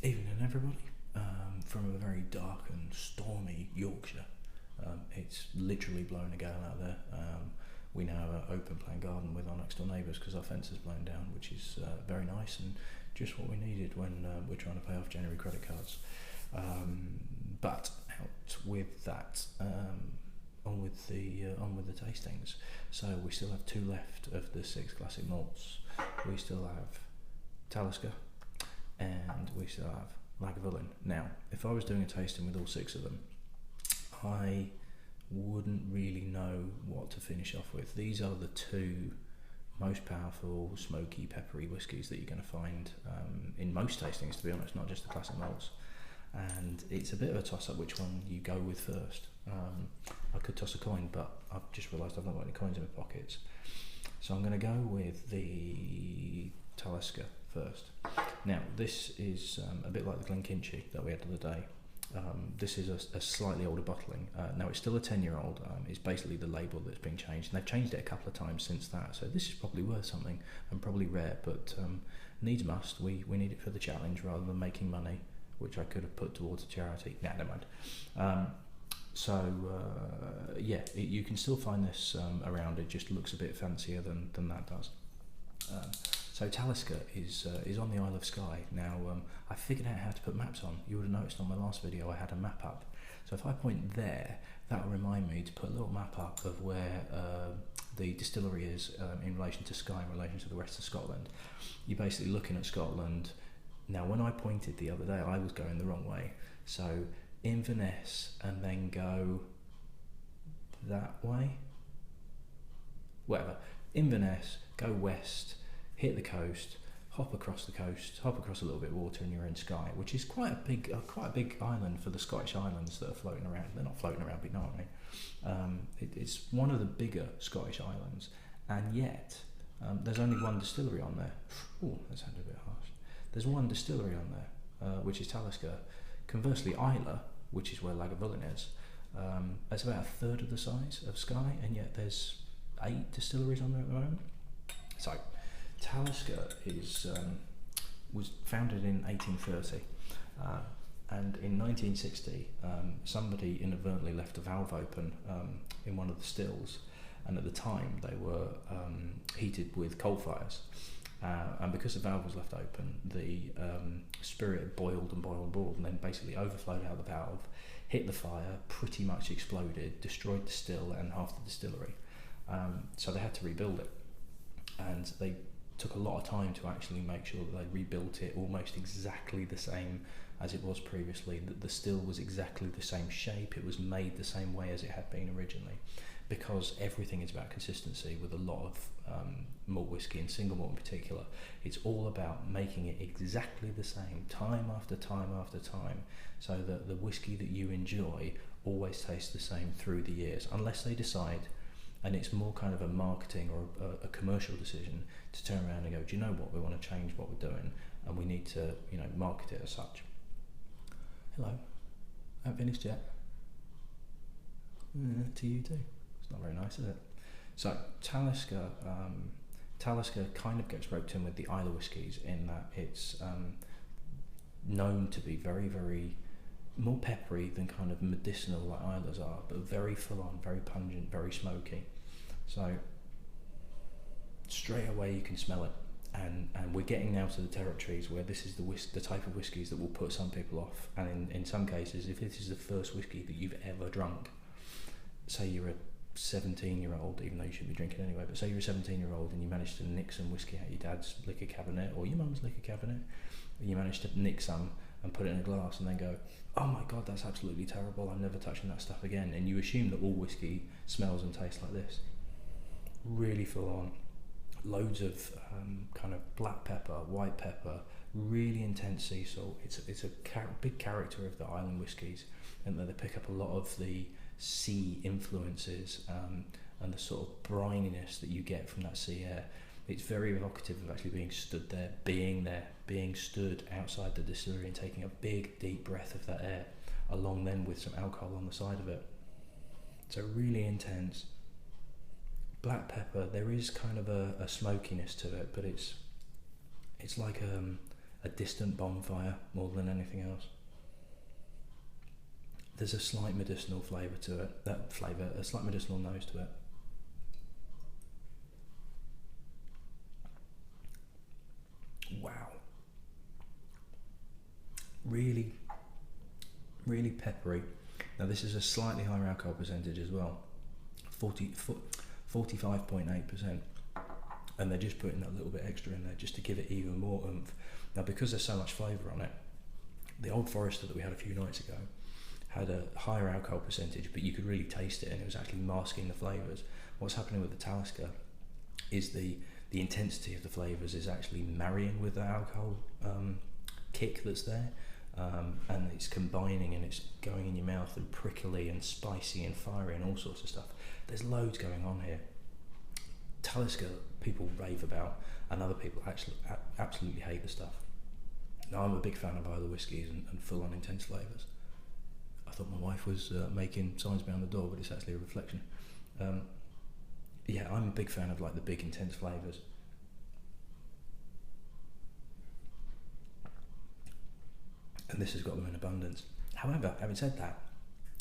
Evening, everybody. From a very dark and stormy Yorkshire. It's literally blowing a gale out there. We now have an open plan garden with our next door neighbours because our fence is blown down, which is very nice and just what we needed when we're trying to pay off January credit cards. But out with that, on with the tastings. So we still have 2 left of the 6 classic malts. We still have Talisker, and we still have Lagavulin. Now, if I was doing a tasting with all 6 of them, I wouldn't really know what to finish off with. These are the 2 most powerful, smoky, peppery whiskies that you're going to find in most tastings, to be honest, not just the classic malts. And it's a bit of a toss-up which one you go with first. I could toss a coin, but I've just realised I've not got any coins in my pockets. So I'm going to go with the Talisker first. Now, this is a bit like the Glenkinchie that we had the other day. This is a slightly older bottling. Now, it's still a 10-year-old. It's basically the label that's been changed, and they've changed it a couple of times since that. So this is probably worth something and probably rare, but needs must. We need it for the challenge rather than making money, which I could have put towards a charity. Nah, never mind. Yeah, you can still find this around. It just looks a bit fancier than that does. So Talisker is on the Isle of Skye. Now, I figured out how to put maps on. You would have noticed on my last video I had a map up. So if I point there, that will remind me to put a little map up of where the distillery is in relation to Skye, in relation to the rest of Scotland. You're basically looking at Scotland. Now, when I pointed the other day, I was going the wrong way. So Inverness and then go that way. Whatever. Inverness, go west, hit the coast, hop across the coast, hop across a little bit of water, and you're in Skye, which is quite a big island for the Scottish islands that are floating around. They're not floating around, but you know what I mean. It's one of the bigger Scottish islands, and yet there's only one distillery on there. Oh, that sounded a bit harsh. There's one distillery on there, which is Talisker. Conversely, Islay, which is where Lagavulin is, it's about a third of the size of Skye, and yet there's 8 distilleries on there at the moment. So, Talisker was founded in 1830, and in 1960, somebody inadvertently left a valve open in one of the stills, and at the time they were heated with coal fires. And because the valve was left open, the spirit boiled and boiled and boiled, and then basically overflowed out the valve, hit the fire, pretty much exploded, destroyed the still and half the distillery. So they had to rebuild it, and they took a lot of time to actually make sure that they rebuilt it almost exactly the same as it was previously, that the still was exactly the same shape, it was made the same way as it had been originally, because everything is about consistency with a lot of malt whisky and single malt in particular. It's all about making it exactly the same time after time after time, so that the whisky that you enjoy always tastes the same through the years, unless they decide, and it's more kind of a marketing or a commercial decision, to turn around and go, do you know what, we want to change what we're doing and we need to, market it as such. Hello, I haven't finished yet. To you too. It's not very nice, is it? So Talisker kind of gets roped in with the Islay whiskies in that it's known to be very, very more peppery than kind of medicinal like Islas are, but very full on, very pungent, very smoky. So straight away you can smell it, and we're getting now to the territories where this is the type of whiskies that will put some people off, and in some cases, if this is the first whiskey that you've ever drunk, say you're a 17-year-old, even though you shouldn't be drinking anyway, but say you're a 17-year-old and you managed to nick some whiskey out of your dad's liquor cabinet or your mum's liquor cabinet, and you managed to nick some and put it in a glass and then go, oh my god, that's absolutely terrible, I'm never touching that stuff again, and you assume that all whiskey smells and tastes like this. Really full on, loads of kind of black pepper, white pepper, really intense sea salt. It's a big character of the island whiskies, and that they pick up a lot of the sea influences and the sort of brininess that you get from that sea air. It's very evocative of actually being stood outside the distillery and taking a big deep breath of that air, along then with some alcohol on the side of it. So really intense. Black pepper, there is kind of a smokiness to it, but it's like a distant bonfire more than anything else. There's a slight medicinal flavour to it, a slight medicinal nose to it. Wow. Really, really peppery. Now this is a slightly higher alcohol percentage as well, 45.8%, and they're just putting that little bit extra in there just to give it even more oomph. Now because there's so much flavour on it, the Old Forester that we had a few nights ago had a higher alcohol percentage, but you could really taste it and it was actually masking the flavours. What's happening with the Talisker is the intensity of the flavours is actually marrying with the alcohol kick that's there, and it's combining and it's going in your mouth and prickly and spicy and fiery and all sorts of stuff. There's loads going on here. Talisker people rave about, and other people actually absolutely hate the stuff. Now I'm a big fan of either whiskies and full on intense flavours. I thought my wife was making signs behind the door, but it's actually a reflection. Yeah, I'm a big fan of like the big intense flavours. And this has got them in abundance. However, having said that,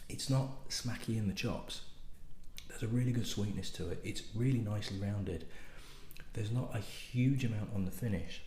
it's not smacky in the chops. There's a really good sweetness to it. It's really nicely rounded. There's not a huge amount on the finish,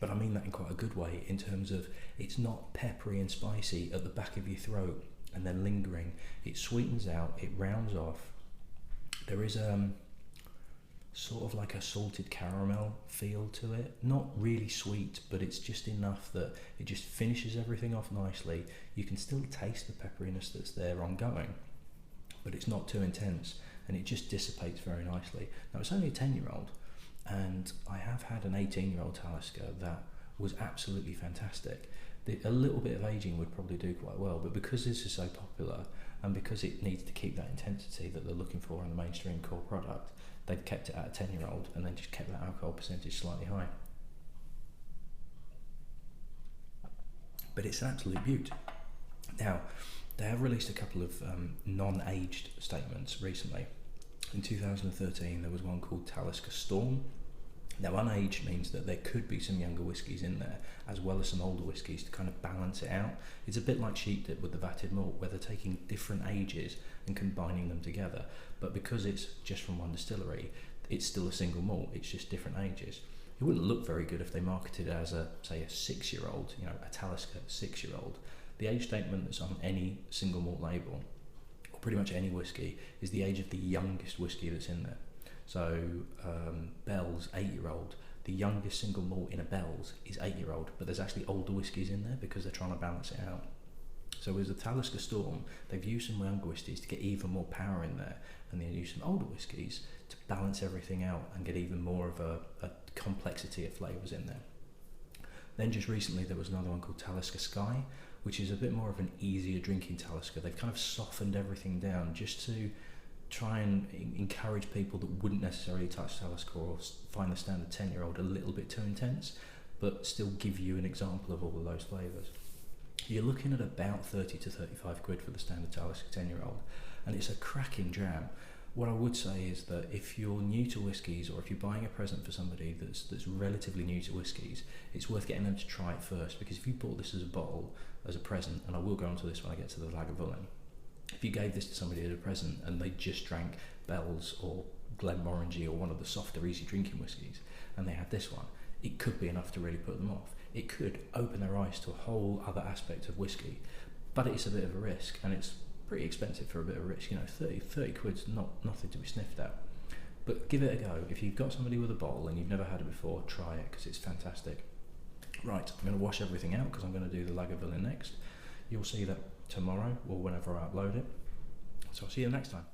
but I mean that in quite a good way, in terms of it's not peppery and spicy at the back of your throat and then lingering. It sweetens out, it rounds off. There is sort of like a salted caramel feel to it. Not really sweet, but it's just enough that it just finishes everything off nicely. You can still taste the pepperiness that's there ongoing, but it's not too intense, and it just dissipates very nicely. Now it's only a 10-year-old, and I have had an 18-year-old Talisker that was absolutely fantastic. A little bit of aging would probably do quite well, but because this is so popular and because it needs to keep that intensity that they're looking for in the mainstream core product, they've kept it at a 10-year-old and then just kept that alcohol percentage slightly high. But it's an absolute beaut. Now, they have released a couple of non-aged statements recently. In 2013, there was one called Talisker Storm. Now, unaged means that there could be some younger whiskies in there, as well as some older whiskies to kind of balance it out. It's a bit like sheep dip with the vatted malt, where they're taking different ages and combining them together. But because it's just from one distillery, it's still a single malt, it's just different ages. It wouldn't look very good if they marketed it as say a 6-year-old, a Talisker 6-year-old. The age statement that's on any single malt label, or pretty much any whiskey, is the age of the youngest whiskey that's in there. So Bell's 8-year-old, the youngest single malt in a Bell's is 8-year-old, but there's actually older whiskies in there because they're trying to balance it out. So with the Talisker Storm, they've used some younger whiskies to get even more power in there, and they use some older whiskies to balance everything out and get even more of a complexity of flavours in there. Then just recently there was another one called Talisker Sky, which is a bit more of an easier drinking Talisker. They've kind of softened everything down just to try and encourage people that wouldn't necessarily touch Talisker or find the standard 10-year-old a little bit too intense, but still give you an example of all of those flavours. You're looking at about 30 to 35 quid for the standard Talisker 10-year-old, and it's a cracking dram. What I would say is that if you're new to whiskies, or if you're buying a present for somebody that's relatively new to whiskies, it's worth getting them to try it first, because if you bought this as a bottle, as a present, and I will go on to this when I get to the Lagavulin, if you gave this to somebody as a present and they just drank Bell's or Glenmorangie or one of the softer, easy drinking whiskies, and they had this one, it could be enough to really put them off. It could open their eyes to a whole other aspect of whiskey, but it's a bit of a risk, and it's pretty expensive for a bit of risk. 30 quid's nothing to be sniffed at. But give it a go. If you've got somebody with a bottle and you've never had it before, try it, because it's fantastic. Right, I'm going to wash everything out because I'm going to do the Lagavulin next. You'll see that tomorrow or whenever I upload it. So I'll see you next time.